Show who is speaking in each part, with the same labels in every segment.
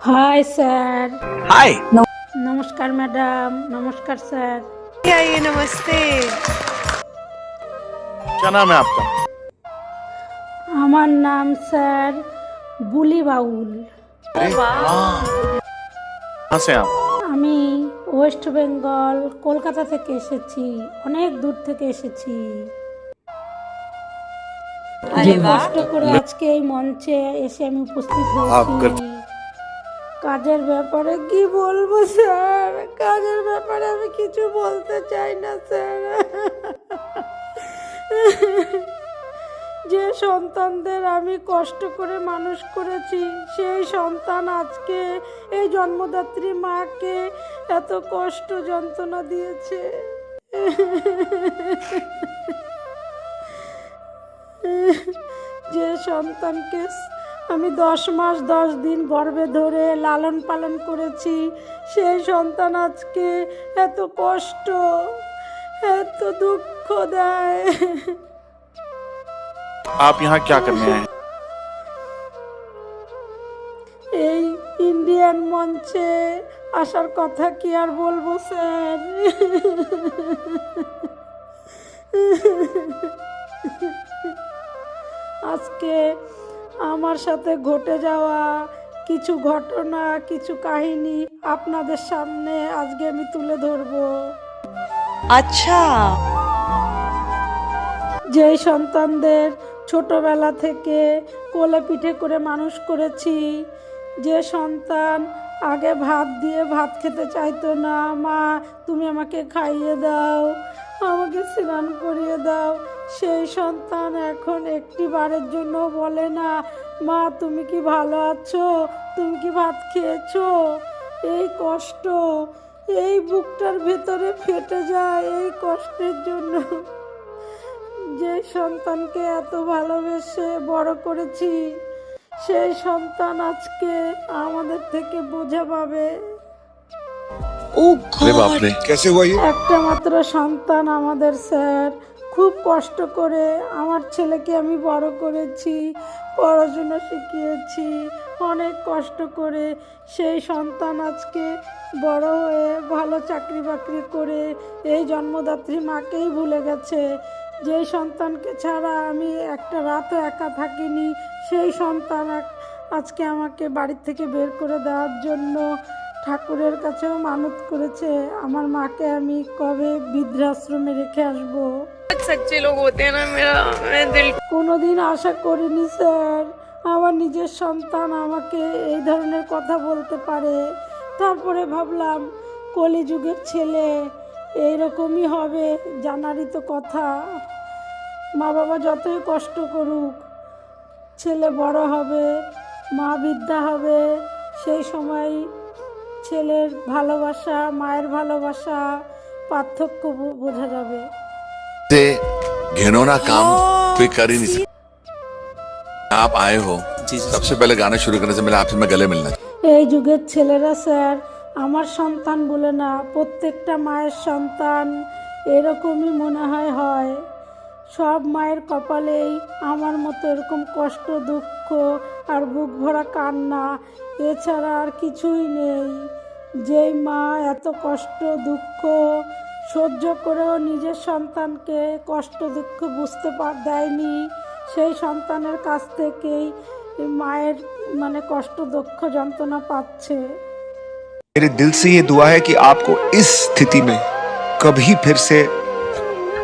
Speaker 1: Hi sir.
Speaker 2: हाय।
Speaker 1: नमस्कार madam. नमस्कार sir.
Speaker 3: आइए, नमस्ते।
Speaker 2: क्या नाम है आपका?
Speaker 1: আমার নাম স্যার বুলি বাউল।
Speaker 2: कहाँ से आप?
Speaker 1: আমি ওয়েস্ট বেঙ্গল কলকাতা থেকে এসেছি, অনেক দূর থেকে এসেছি। যে কষ্ট করে আজকে এই মঞ্চে এসে আমি উপস্থিত হয়েছি। কাজের ব্যাপারে কি বলবো স্যার, কাজের ব্যাপারে আমি কিছু বলতে চাই না স্যার। যে সন্তানদের আমি কষ্ট করে মানুষ করেছি, সেই সন্তান আজকে এই জন্মদাত্রী মাকে এত কষ্ট যন্ত্রণা দিয়েছে। যে সন্তানকে আমি 10 মাস 10 দিন গর্ভে ধরে লালন পালন করেছি, সেই সন্তান আজকে এত কষ্ট, এত দুঃখ দেয়।
Speaker 2: आप यहाँ क्या करने आए?
Speaker 1: এই ইন্ডিয়ান মঞ্চে আসার কথা কি আর বলবো স্যার। আজকে আমার সাথে ঘটে যাওয়া কিছু ঘটনা, কিছু কাহিনী আপনাদের সামনে আজকে আমি তুলে ধরবো।
Speaker 3: আচ্ছা,
Speaker 1: যেই সন্তানদের ছোটবেলা থেকে কোলে পিঠে করে মানুষ করেছি, যে সন্তান আগে ভাত দিয়ে ভাত খেতে চাইতো না, মা তুমি আমাকে খাইয়ে দাও, আমাকে স্নান করিয়ে দাও, সেই সন্তান এখন একটি বারের জন্য বলে না মা তুমি কি ভালো আছো, তুমি কি ভাত খেয়েছো। এই কষ্ট এই বুকটার ভেতরে ফেটে যায় এই কষ্টের জন্য। যে সন্তানকে এত ভালোবেসে বড় করেছি, সেই সন্তান আজকে আমাদের থেকে বোঝা পাবে।
Speaker 3: ও গড,
Speaker 4: कैसे हुआ ये?
Speaker 1: একটা মাত্র সন্তান আমাদের স্যার, খুব কষ্ট করে আমার ছেলেকে আমি বড় করেছি, পড়াশোনা শিখিয়েছি অনেক কষ্ট করে। সেই সন্তান আজকে বড় হয়ে ভালো চাকরি বাকরি করে এই জন্মদাত্রী মাকেই ভুলে গেছে। যেই সন্তানকে ছাড়া আমি একটা রাতও একা থাকিনি, সেই সন্তান আজকে আমাকে বাড়ির থেকে বের করে দেওয়ার জন্য ঠাকুরের কাছেও মানত করেছে আমার মাকে আমি কবে বৃদ্ধাশ্রমে রেখে আসবো।
Speaker 3: सच्चे लोग होते हैं ना, मैं दिल
Speaker 1: কোনোদিন আশা করিনি স্যার আমার নিজের সন্তান আমাকে এই ধরনের কথা বলতে পারে। তারপরে ভাবলাম কলিযুগের ছেলে এইরকমই হবে, জানারই তো কথা। মা বাবা যতই কষ্ট করুক, ছেলে বড় হবে, মা বৃদ্ধা হবে, সেই সময় ছেলের ভালোবাসা মায়ের ভালোবাসা পার্থক্য বোঝা যাবে।
Speaker 5: से घिनौना काम कोई कर ही नहीं सकता। आप आए हो, सबसे पहले गाना शुरू करने से पहले आपसे मैं गले मिलना।
Speaker 1: এই যুগের ছেলেরা স্যার আমার সন্তান বলে না, প্রত্যেকটা মায়ের সন্তান এরকমই মনে হয়। সব মায়ের কপালেই আমার মতো এরকম কষ্ট, দুঃখ আর বুক ভরা কান্না, এছাড়া আর কিছুই নেই। যেই মা এত কষ্ট দুঃখ সহ্য করেও নিজের সন্তানকে কষ্ট দুঃখ বুঝতে দেয়নি, সেই সন্তানের কাছ থেকেই মায়ের মানে কষ্ট দুঃখ যন্ত্রণা পাচ্ছে।
Speaker 4: मेरे दिल से ये दुआ है कि आपको इस स्थिति में कभी फिर से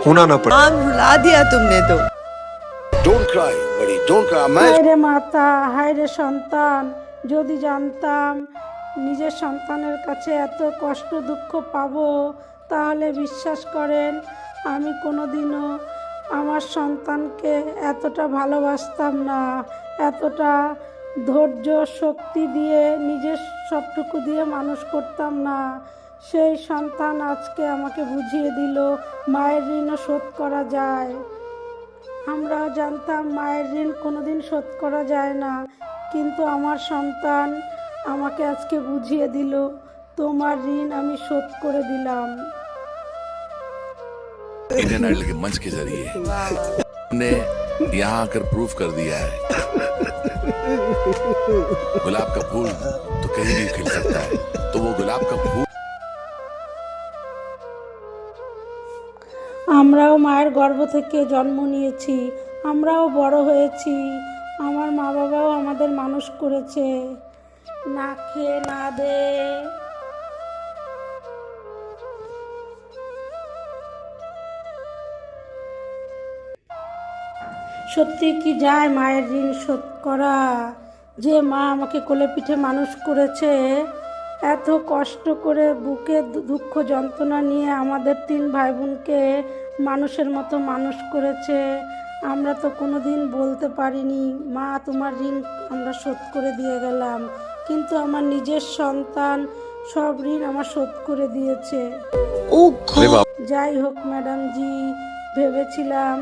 Speaker 4: होना ना पड़े।
Speaker 3: आम रुला दिया तुमने तो।
Speaker 4: Don't cry, buddy. Don't cry.
Speaker 1: হায় রে মাতা, হায় রে সন্তান, যদি জানতাম নিজের সন্তানের কাছে এত কষ্ট দুঃখ পাবো, তাহলে বিশ্বাস করেন আমি কোনোদিনও আমার সন্তানকে এতটা ভালোবাসতাম না, এতটা ধৈর্য শক্তি দিয়ে নিজের সবটুকু দিয়ে মানুষ করতাম না। সেই সন্তান আজকে আমাকে বুঝিয়ে দিল মায়ের ঋণও শোধ করা যায়। আমরাও জানতাম মায়ের ঋণ কোনোদিন শোধ করা যায় না, কিন্তু আমার সন্তান আমাকে আজকে বুঝিয়ে দিল তোমার ঋণ আমি शोध করে দিলাম।
Speaker 5: इंडियन आइडल के मंच के जरिए हमने यहाँ आकर प्रूव कर दिया है गुलाब का फूल तो कहीं भी खिल सकता है, तो वो गुलाब का फूल
Speaker 1: আমরাও মায়ের গর্ভ থেকে জন্ম নিয়েছি, আমরাও বড় হয়েছি, আমার মা বাবাও আমাদের মানুষ করেছে, না খেয়ে না দে। সত্যি কি যায় মায়ের ঋণ শোধ করা? যে মা আমাকে কোলে পিঠে মানুষ করেছে, এত কষ্ট করে বুকে দুঃখ যন্ত্রণা নিয়ে আমাদের 3 ভাই বোনকে মানুষের মতো মানুষ করেছে, আমরা তো কোনো দিন বলতে পারিনি মা তোমার ঋণ আমরা শোধ করে দিয়ে গেলাম, কিন্তু আমার নিজের সন্তান সব ঋণ আমার শোধ করে দিয়েছে।
Speaker 3: Oh God!
Speaker 1: যাই হোক ম্যাডাম জি, ভেবেছিলাম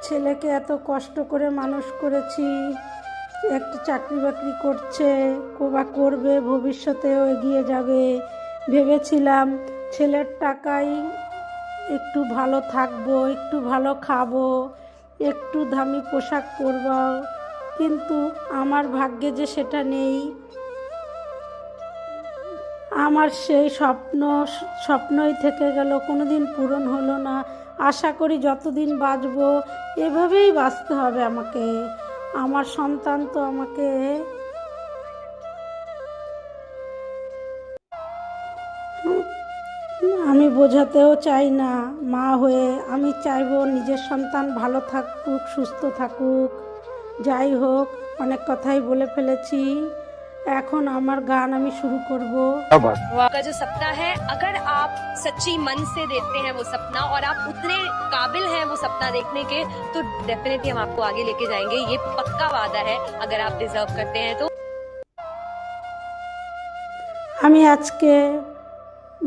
Speaker 1: ছেলেকে এত কষ্ট করে মানুষ করেছি, একটা চাকরি বাকরি করছে বা করবে, ভবিষ্যতেও এগিয়ে যাবে, ভেবেছিলাম ছেলের টাকায় একটু ভালো থাকবো, একটু ভালো খাবো, একটু দামি পোশাক পরবো, কিন্তু আমার ভাগ্যে যে সেটা নেই। আমার সেই স্বপ্নই থেকে গেল, কোনোদিন পূরণ হলো না। আশা করি যতদিন বাঁচবো এভাবেই বাঁচতে হবে আমাকে। আমার সন্তান তো আমাকে আমি বোঝাতেও চাই না মা হয়ে, আমি চাইবো নিজের সন্তান ভালো থাকুক, সুস্থ থাকুক। যাই হোক, অনেক কথাই বলে ফেলেছি, এখন আমার গান আমি শুরু করব।
Speaker 6: का जो सपना है, अगर आप सच्ची मन से देखते हैं वो सपना और आप उतने काबिल हैं वो सपना देखने के, तो डेफिनेटली हम आपको आगे लेके जाएंगे, ये पक्का वादा है, अगर आप डिजर्व करते हैं तो।
Speaker 1: আমি আজকে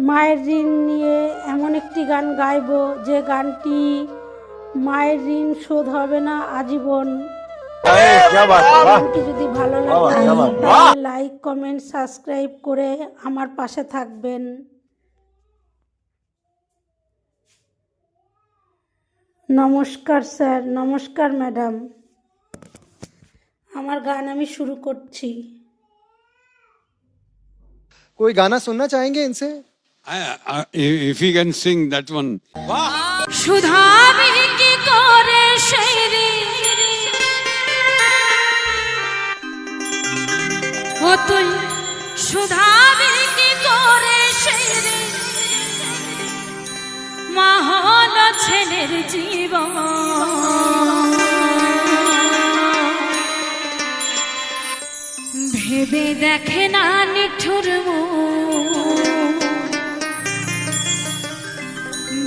Speaker 1: মায়ের ঋণ নিয়ে এমন একটি গান গাইবো যে গানটি মায়ের ঋণ শোধ হবে না আজীবন। গানটি যদি ভালো লাগে তাহলে লাইক কমেন্ট সাবস্ক্রাইব করে আমার পাশে থাকবেন। নমস্কার স্যার, নমস্কার ম্যাডাম। আমার গান আমি শুরু করছি।
Speaker 7: कोई गाना सुनना चाहेंगे इनसे?
Speaker 8: If he can sing that one.
Speaker 1: সুধাবি কি করে শেরি ও তুই, সুধাবি কি করে শেরি, মা হলো ছেলের জীবন, ভেবে দেখে না নিঠুর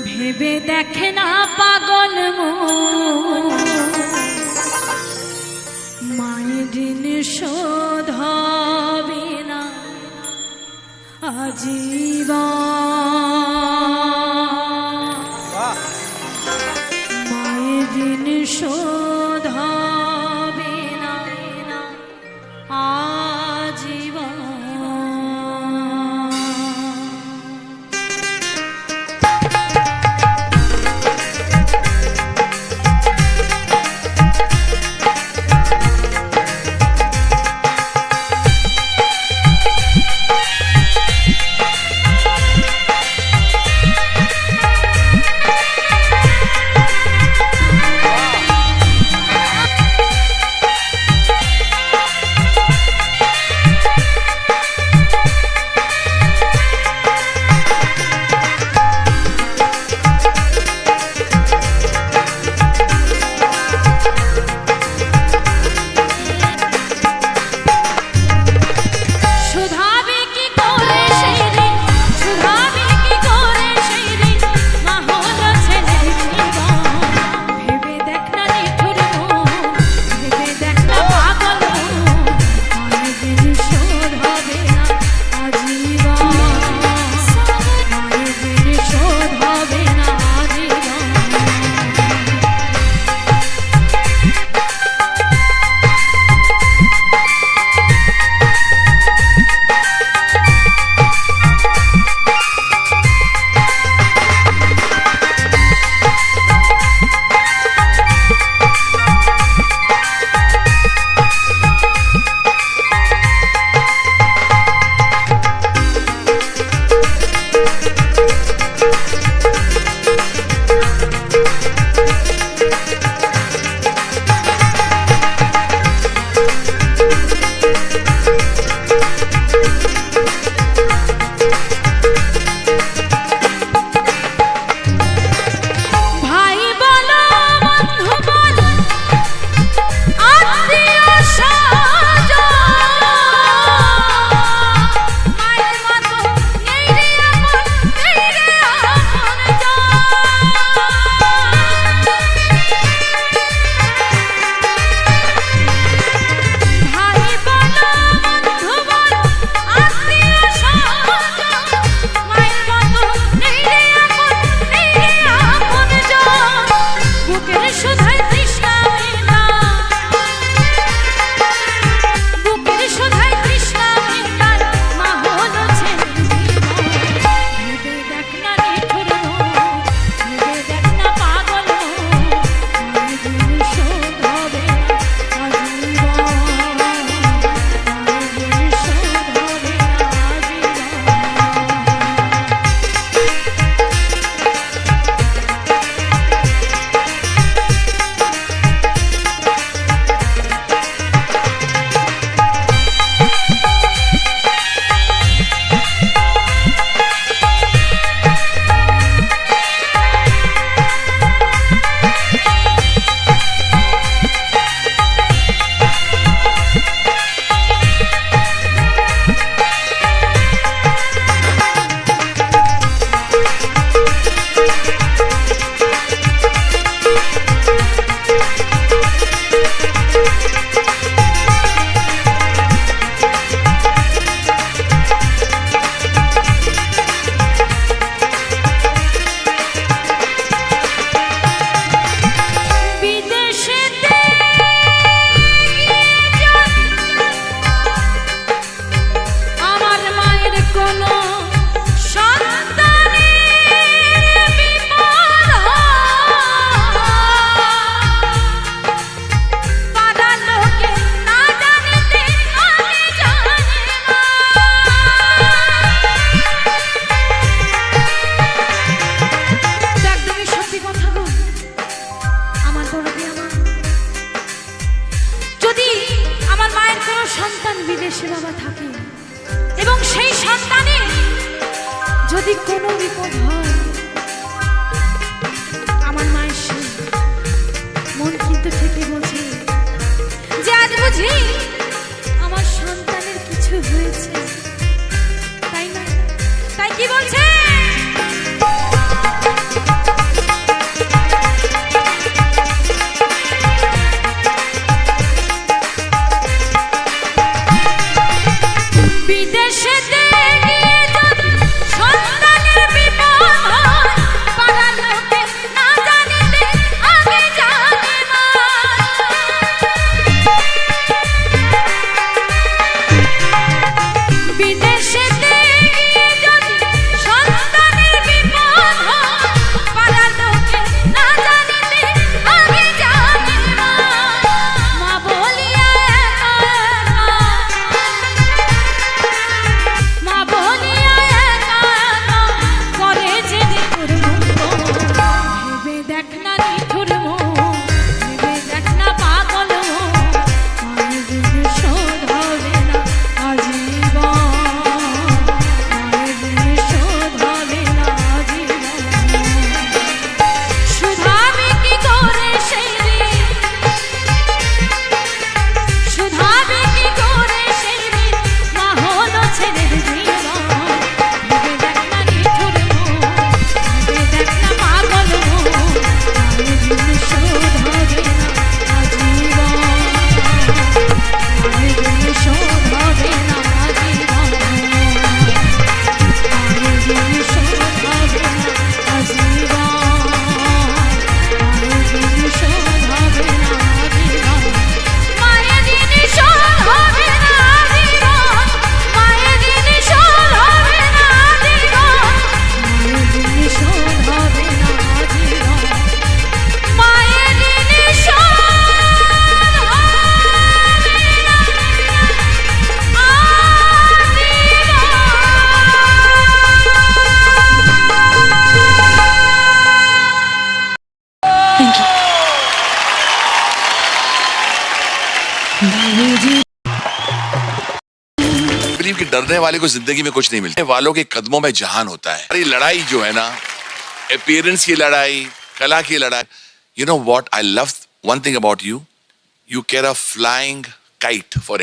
Speaker 1: ভেবে দেখে না পাগল মায়ের ঋণ শোধ হবে না আজীবন, মায়ের ঋণ শোধ হবে না আজীবন।
Speaker 9: বিদেশে বাবা থাকে এবং সেই সন্তানে যদি কোনো বিপদ হয়, আমার মায়ের সেই মন কিন্তু থেকে বলছে যে আজ বুঝি আমার সন্তানের কিছু হয়েছে, তাই না? তাই কি বলছে?
Speaker 5: बिलीव कि डरने वाले को जिंदगी में कुछ नहीं मिलता, वालों के कदमों में जहान होता है। अरे लड़ाई जो है ना, अपीयरेंस की लड़ाई, कला की लड़ाई, you know what I love one thing about you, you carry a flying kite for any